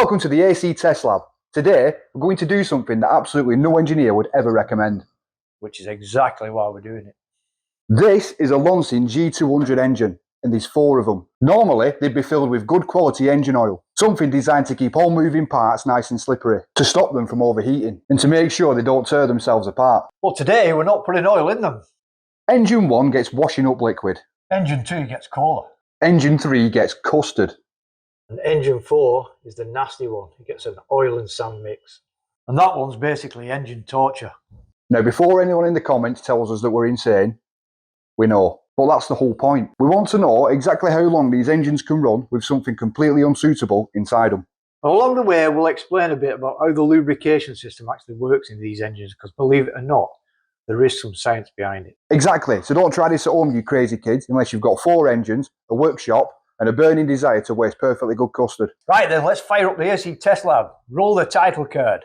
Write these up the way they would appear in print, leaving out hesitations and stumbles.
Welcome to the AC Test Lab. Today, we're going to do something that absolutely no engineer would ever recommend. Which is exactly why we're doing it. This is a Loncin G200 engine, and there's 4 of them. Normally, they'd be filled with good quality engine oil, something designed to keep all moving parts nice and slippery, to stop them from overheating, and to make sure they don't tear themselves apart. Well, today we're not putting oil in them. Engine 1 gets washing up liquid. Engine 2 gets cola. Engine 3 gets custard. And engine 4 is the nasty one. It gets an oil and sand mix. And that one's basically engine torture. Now, before anyone in the comments tells us that we're insane, we know. But that's the whole point. We want to know exactly how long these engines can run with something completely unsuitable inside them. And along the way, we'll explain a bit about how the lubrication system actually works in these engines, because believe it or not, there is some science behind it. Exactly. So don't try this at home, you crazy kids, unless you've got 4 engines, a workshop, and a burning desire to waste perfectly good custard. Right then, let's fire up the AC Test Lab. Roll the title card.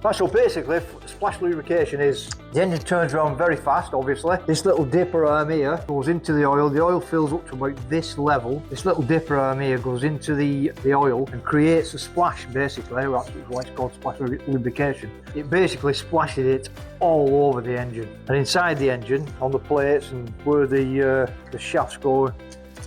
Right, so basically, splash lubrication is the engine turns around very fast, obviously. This little dipper arm here goes into the oil fills up to about this level. This little dipper arm here goes into the oil and creates a splash, basically. That's why it's called splash lubrication. It basically splashes it all over the engine. And inside the engine, on the plates and where the shafts go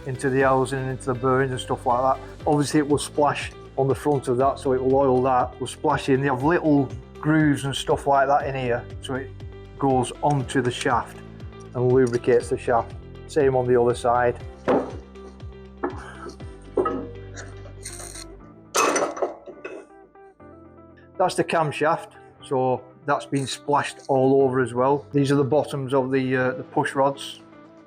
into the housing and into the bearings and stuff like that, obviously it will splash on the front of that, so it will oil that, will splash in. They have little grooves and stuff like that in here, so it goes onto the shaft and lubricates the shaft. Same on the other side. That's the camshaft, so that's been splashed all over as well. These are the bottoms of the push rods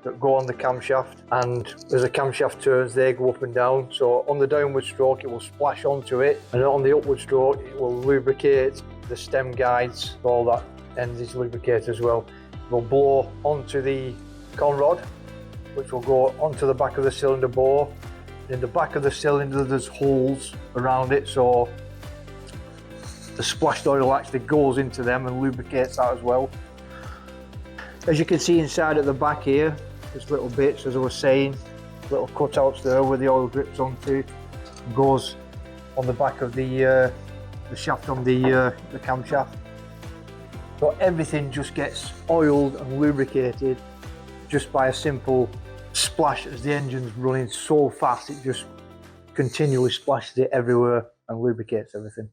that go on the camshaft, and as the camshaft turns, they go up and down. So on the downward stroke, it will splash onto it, and on the upward stroke, it will lubricate the stem guides. All that end is lubricated as well. It will blow onto the conrod, which will go onto the back of the cylinder bore. In the back of the cylinder, there's holes around it, so the splashed oil actually goes into them and lubricates that as well. As you can see inside at the back here, there's little bits, as I was saying, little cutouts there where the oil drips onto, goes on the back of the shaft on the camshaft. So everything just gets oiled and lubricated just by a simple splash. As the engine's running so fast, it just continually splashes it everywhere and lubricates everything.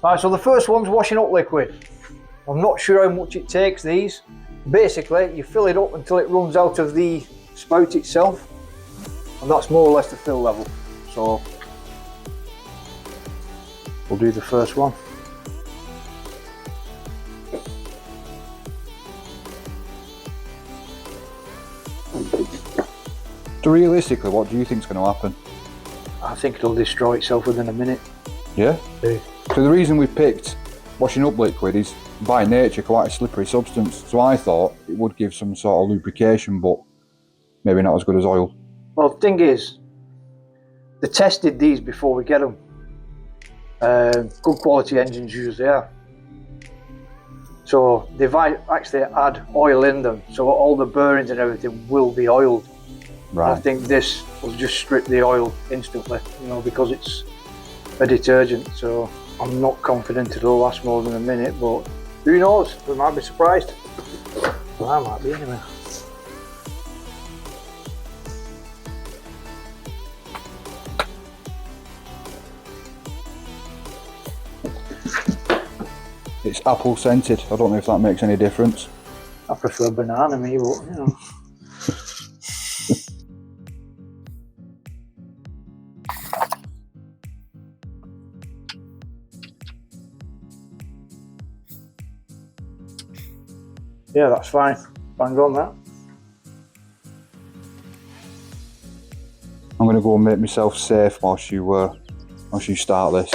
Right, so the first one's washing up liquid. I'm not sure how much it takes these. Basically, you fill it up until it runs out of the spout itself, and that's more or less the fill level. So we'll do the first one. So realistically, what do you think is going to happen? I think it'll destroy itself within a minute. Yeah? Yeah. So the reason we picked washing up liquid is by nature quite a slippery substance. So I thought it would give some sort of lubrication, but maybe not as good as oil. Well, the thing is, they tested these before we get them. Good quality engines usually are. So they've actually had oil in them, so all the bearings and everything will be oiled. Right. I think this will just strip the oil instantly, because it's a detergent. So I'm not confident it'll last more than a minute, but who knows? We might be surprised. Well, I might be anyway. It's apple scented. I don't know if that makes any difference. I prefer banana, me, but you know. Yeah, that's fine. Bang on that. I'm going to go and make myself safe whilst you start this.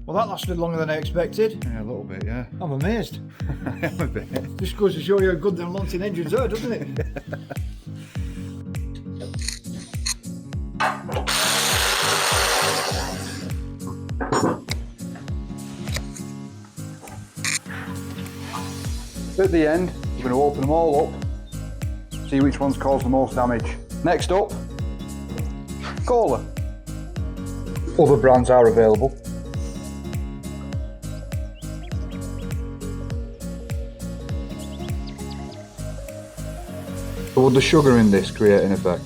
Well, that lasted longer than I expected. Yeah, a little bit, yeah. I'm amazed. I am a bit. Just goes to show you how good them Loncin engines are, doesn't it? At the end, we're going to open them all up, see which one's caused the most damage. Next up, cola. Other brands are available. So would the sugar in this create an effect?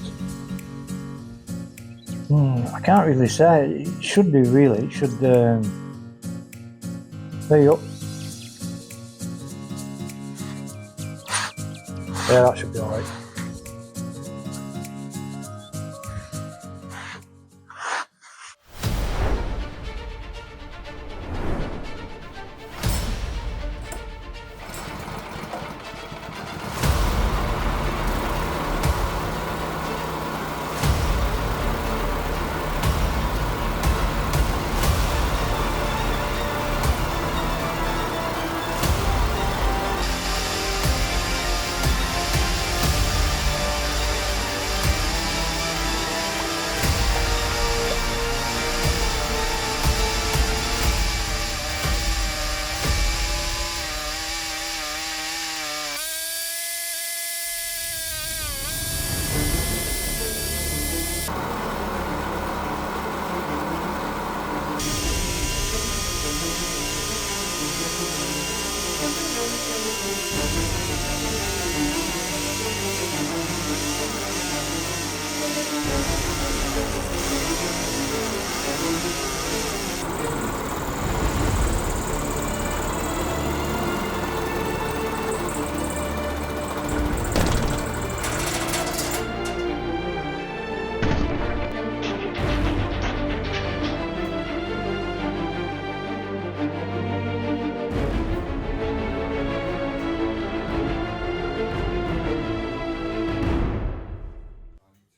I can't really say. It should be really. It should. There you go. Yeah, that should be alright.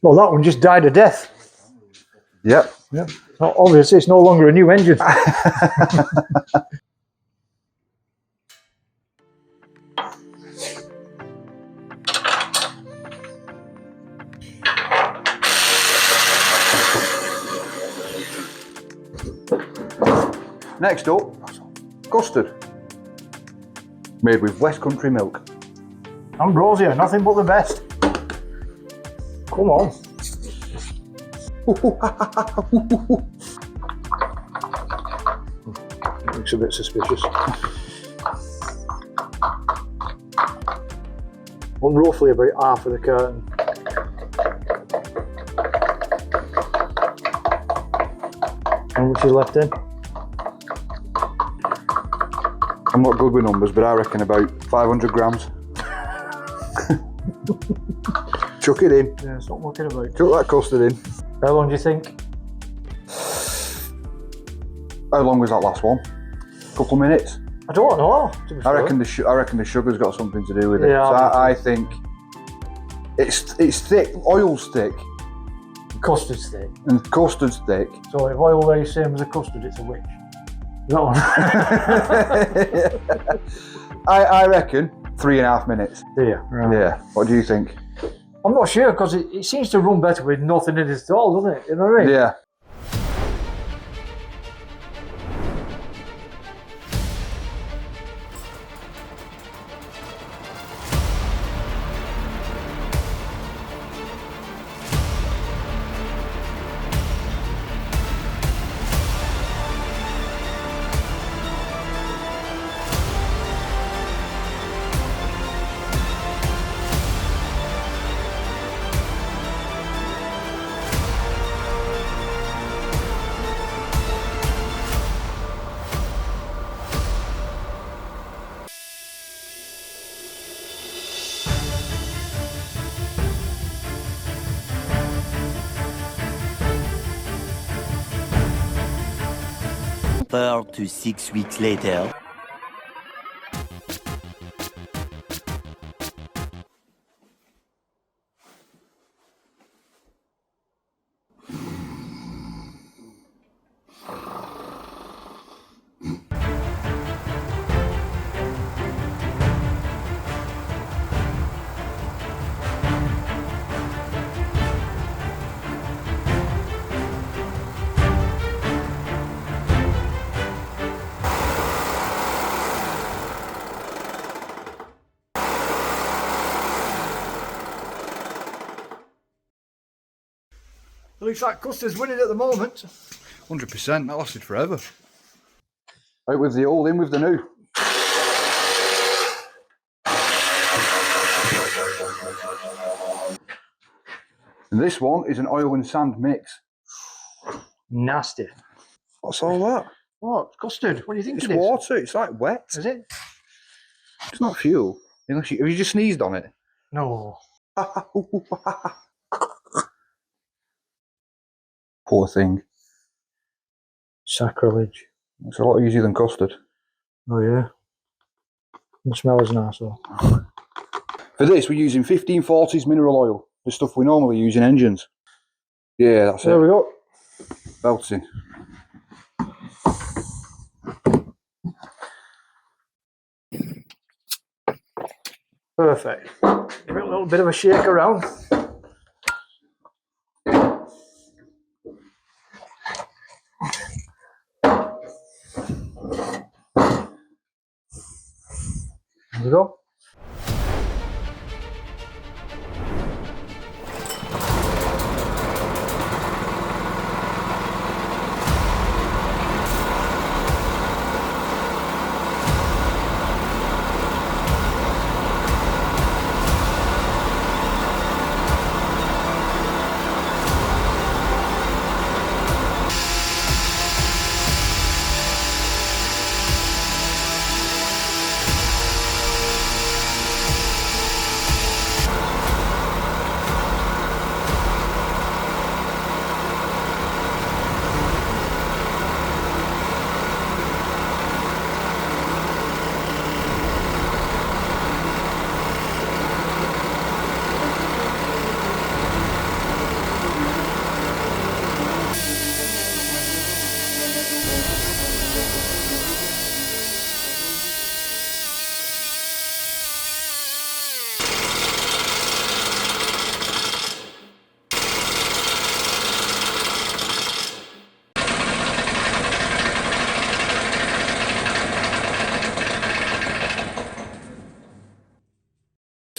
Well, that one just died a death. Yep. Yeah. Well, obviously, it's no longer a new engine. Next up, custard. Made with West Country milk. Ambrosia, nothing but the best. Come on. Looks a bit suspicious. Well, roughly about half of the curtain. How much is left in? I'm not good with numbers, but I reckon about 500 grams. Chuck it in. Yeah, it's not looking about. Chuck that custard in. How long do you think? How long was that last one? Couple of minutes. I don't know. To be I fair. reckon the sugar's got something to do with it. Yeah, so I think it's thick. Oil's thick Custard's thick. and custard's thick. So if oil weighs the same as a custard, it's a witch. That one. I reckon 3.5 minutes. Yeah. Right. Yeah. What do you think? I'm not sure because it seems to run better with nothing in it at all, doesn't it? You know what I mean? Yeah. Four to 6 weeks later. At least that custard's winning at the moment. 100%. That lasted forever. Out with the old, in with the new. And this one is an oil and sand mix. Nasty. What's all that? What? Custard? What do you think It's it is? water. It's like wet. Is it? It's not fuel. Unless have you just sneezed on it? No. Poor thing. Sacrilege. It's a lot easier than custard. Oh yeah. The smell is nice though. For this, we're using 1540s mineral oil, the stuff we normally use in engines. Yeah, that's There it. we go. Belting. Perfect. Give it a little bit of a shake around. There we go.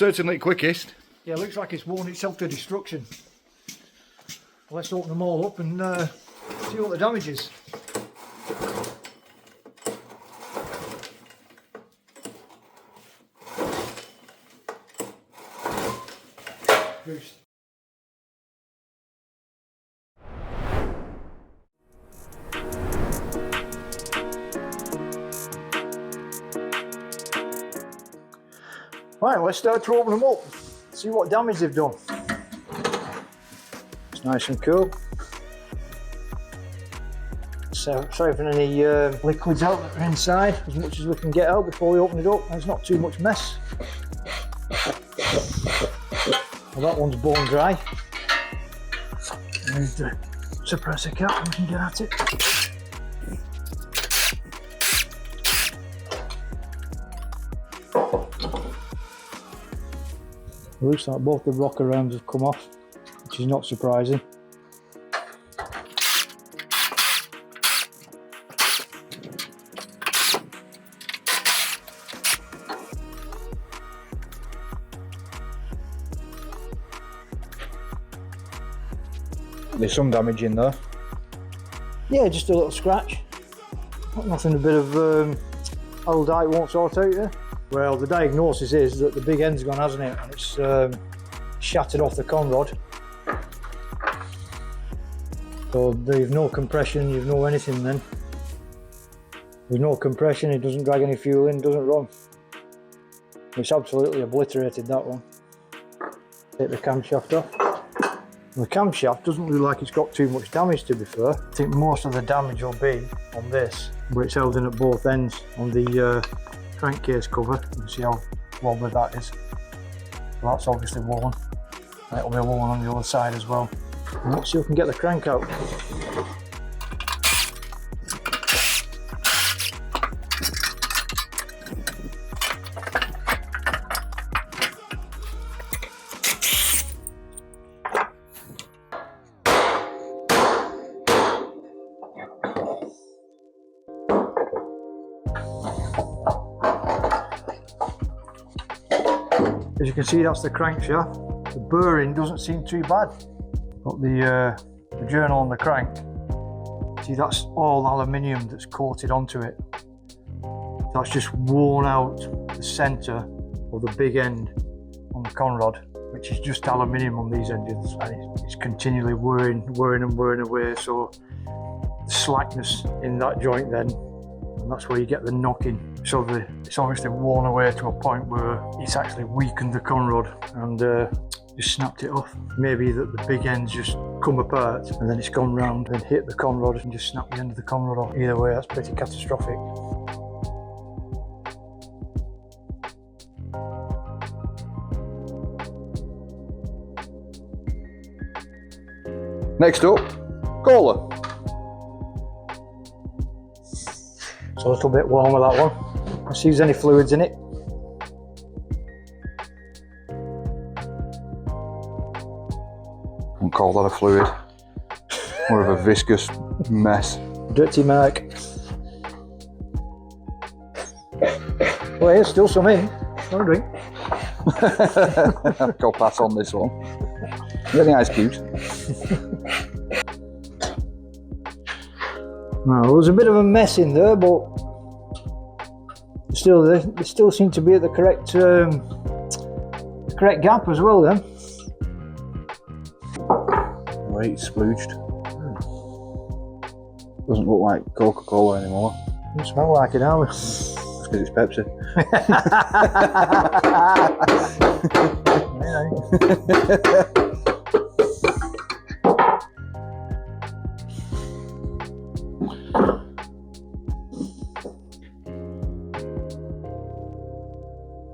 Certainly quickest. Yeah, looks like it's worn itself to destruction. Let's open them all up and see what the damage is. Goose. Right, let's start to open them up, see what damage they've done. It's nice and cool. So siphon any liquids out that are inside as much as we can get out before we open it up. There's not too much mess. Well, that one's bone dry. There's the suppressor cap and we can get at it. It looks like both the rocker rounds have come off, which is not surprising. There's some damage in there. Yeah, just a little scratch. Nothing a bit of Aldite won't sort out there. Well, the diagnosis is that the big end's gone, hasn't it? And it's shattered off the conrod. So you've no compression, you've no anything then. There's no compression, it doesn't drag any fuel in, doesn't run. It's absolutely obliterated, that one. Take the camshaft off. The camshaft doesn't look like it's got too much damage, to be fair. I think most of the damage will be on this, where it's held in at both ends on the crankcase cover. You can see how wobbly that is. So that's obviously worn. It'll be worn on the other side as well. And let's see if we can get the crank out. As you can see, that's the crankshaft. The burring doesn't seem too bad. Got the journal on the crank. See, that's all aluminium that's coated onto it. That's just worn out the centre of the big end on the conrod, which is just aluminium on these engines, and it's continually wearing away. So the slackness in that joint then, and that's where you get the knocking. So it's obviously worn away to a point where it's actually weakened the conrod and just snapped it off. Maybe that the big end's just come apart and then it's gone round and hit the conrod and just snapped the end of the conrod off. Either way, that's pretty catastrophic. Next up, cola. It's a little bit warmer, that one. Let's see if there's any fluids in it. I wouldn't call that a fluid. More of a viscous mess. Dirty mark. Well, there's still some in. Don't drink. Go pass on this one. Get the ice cubes. No, there was a bit of a mess in there, but still, they still seem to be at the correct gap as well. Then. Right, splooged. Doesn't look like Coca-Cola anymore. Doesn't smell like it, now. That's because it's Pepsi.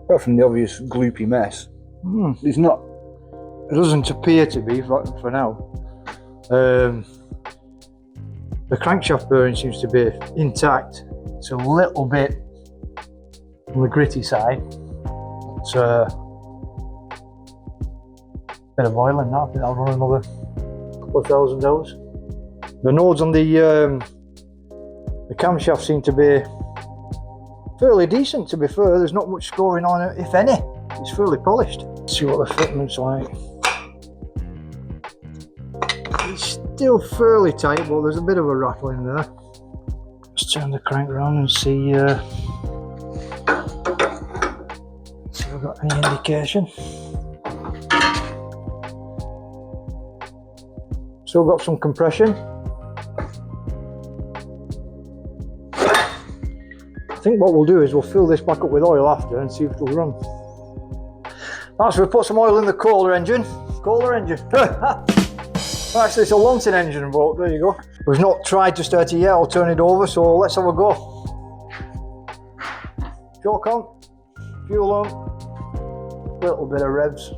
Apart from the obvious gloopy mess, it's not. It doesn't appear to be for now. The crankshaft bearing seems to be intact. It's a little bit on the gritty side. It's a bit of oil in that. I think I'll run another couple of $1,000. The nodes on the camshaft seem to be fairly decent, to be fair. There's not much scoring on it, if any. it's fairly polished. Let's see what the fitment's like. It's still fairly tight, but there's a bit of a rattle in there. Let's turn the crank around and see if we've got any indication. Still got some compression. I think what we'll do is we'll fill this back up with oil after and see if it'll run. Right, so we put some oil in the Kohler engine. Actually, it's a Loncin engine, but there you go. We've not tried to start it yet. I'll turn it over, so let's have a go. Choke on, fuel on, little bit of revs.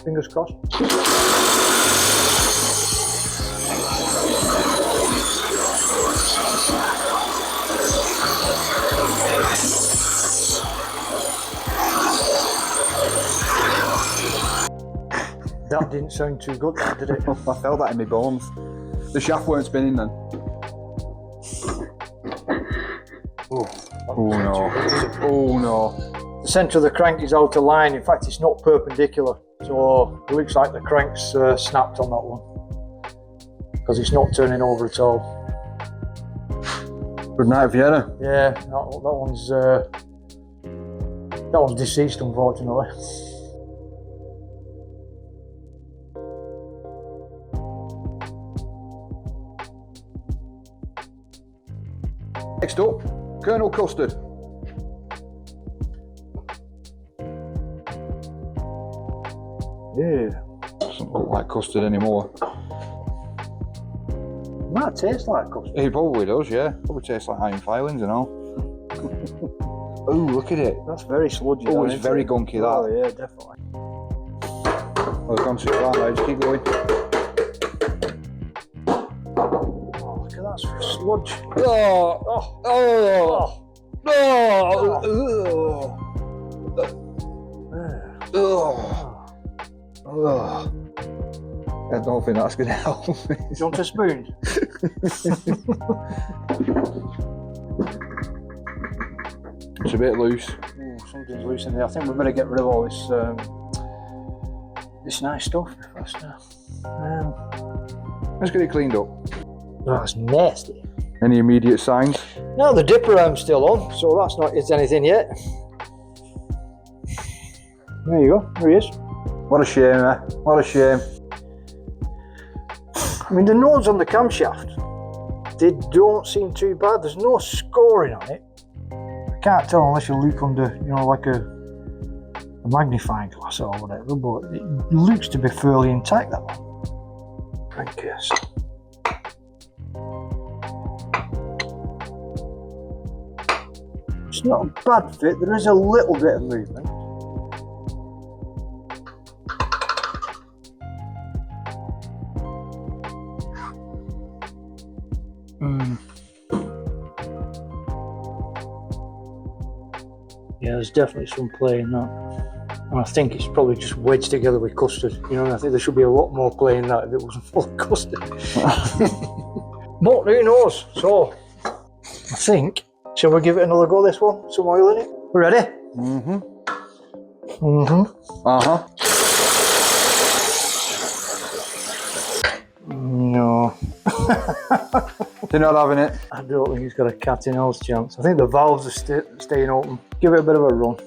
Fingers crossed. That didn't sound too good, did it? I felt that in my bones. The shaft weren't spinning then. Oh no. Oh no. The centre of the crank is out of line. In fact, it's not perpendicular. So it looks like the crank's snapped on that one. Because it's not turning over at all. Good night, Vienna. Yeah, that one's deceased, unfortunately. Next up, Colonel Custard. Yeah. Doesn't look like custard anymore. It might taste like custard. It probably does, yeah. Probably tastes like iron filings and all. Oh, look at it. That's very sludgy. Oh, that, it's very gunky, that. Oh, yeah, definitely. Well, I've gone too far now, just keep going. Oh, look at that sludge. I don't think that's going to help me. Do you want a spoon? It's a bit loose. Oh, something's loose in there. I think we better get rid of all this this nice stuff first. Let's get it cleaned up. That's nasty. Any immediate signs? No, the dipper arm's still on, so that's not it's anything yet. There you go, there he is. What a shame, eh? What a shame. I mean, the nodes on the camshaft, they don't seem too bad. There's no scoring on it. I can't tell unless you look under, you know, like a magnifying glass or whatever, but it looks to be fairly intact, that one. Crankcase. It's not a bad fit, there is a little bit of movement. Yeah, there's definitely some play in that. And I think it's probably just wedged together with custard. You know, and I think there should be a lot more play in that if it wasn't full of custard. But who knows? So, I think, shall we give it another go, this one? Some oil in it? We ready? Mm-hmm. Mm-hmm. Uh-huh. No. They're not having it. I don't think he's got a cat in hell's chance. I think the valves are staying open. Give it a bit of a run.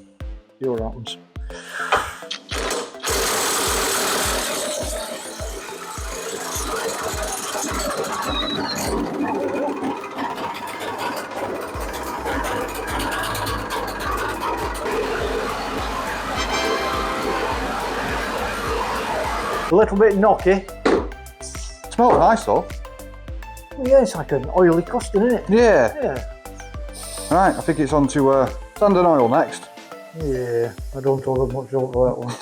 See what happens. A little bit knocky. Smells nice though. Yeah, it's like an oily custard, isn't it? Yeah. Yeah. Right, I think it's on to sand and oil next. Yeah, I don't hold up much over that one.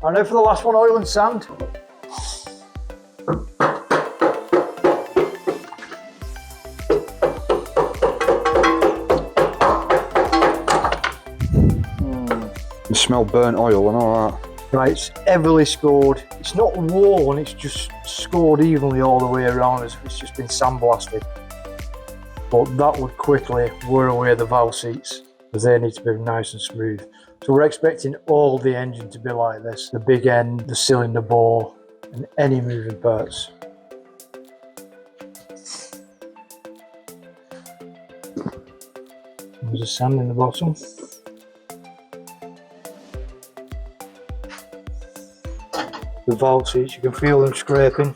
And now for the last one, oil and sand. smell burnt oil and all that. Right, it's heavily scored. It's not worn, it's just scored evenly all the way around as if it's just been sandblasted. But that would quickly wear away the valve seats because they need to be nice and smooth. So we're expecting all the engine to be like this. The big end, the cylinder bore, and any moving parts. There's a sand in the bottom. The valve seats, you can feel them scraping.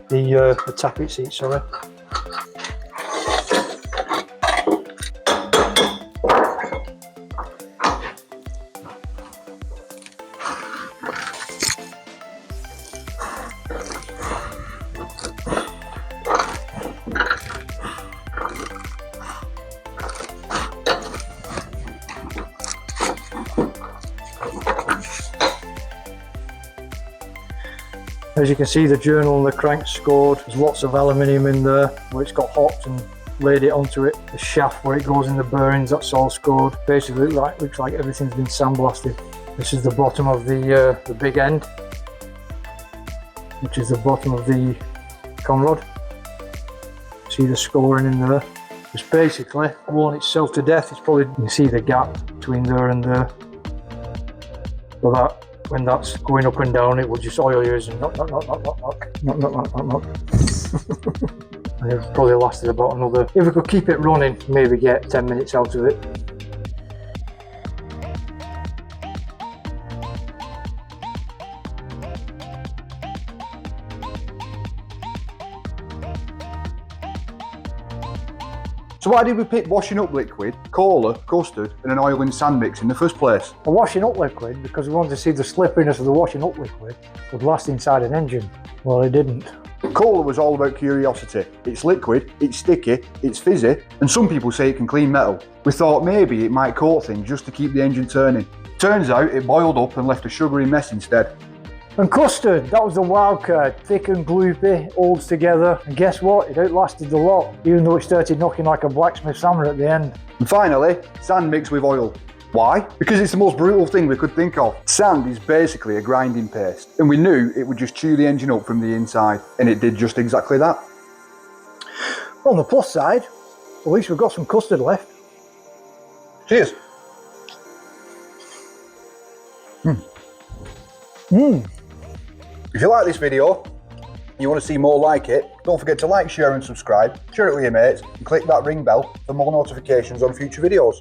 The tappet seats, sorry. As you can see, the journal and the crank's scored. There's lots of aluminium in there where it's got hopped and laid it onto it. The shaft where it goes in the bearings, that's all scored. Basically looks like everything's been sandblasted. This is the bottom of the big end, which is the bottom of the conrod. See the scoring in there. It's basically worn itself to death. It's probably, you can see the gap between there and there. So that, when that's going up and down, it will just oil yours and knock. And it probably lasted about another, if we could keep it running, maybe get 10 minutes out of it. So why did we pick washing up liquid, cola, custard and an oil and sand mix in the first place? A washing up liquid because we wanted to see the slipperiness of the washing up liquid would last inside an engine. Well, it didn't. Cola was all about curiosity. It's liquid, it's sticky, it's fizzy, and some people say it can clean metal. We thought maybe it might coat things just to keep the engine turning. Turns out it boiled up and left a sugary mess instead. And custard, that was the wild card. Thick and gloopy, holds together. And guess what? It outlasted the lot, even though it started knocking like a blacksmith's hammer at the end. And finally, sand mixed with oil. Why? Because it's the most brutal thing we could think of. Sand is basically a grinding paste, and we knew it would just chew the engine up from the inside, and it did just exactly that. On the plus side, at least we've got some custard left. Cheers. If you like this video, you want to see more like it, don't forget to like, share and subscribe, share it with your mates, and click that ring bell for more notifications on future videos.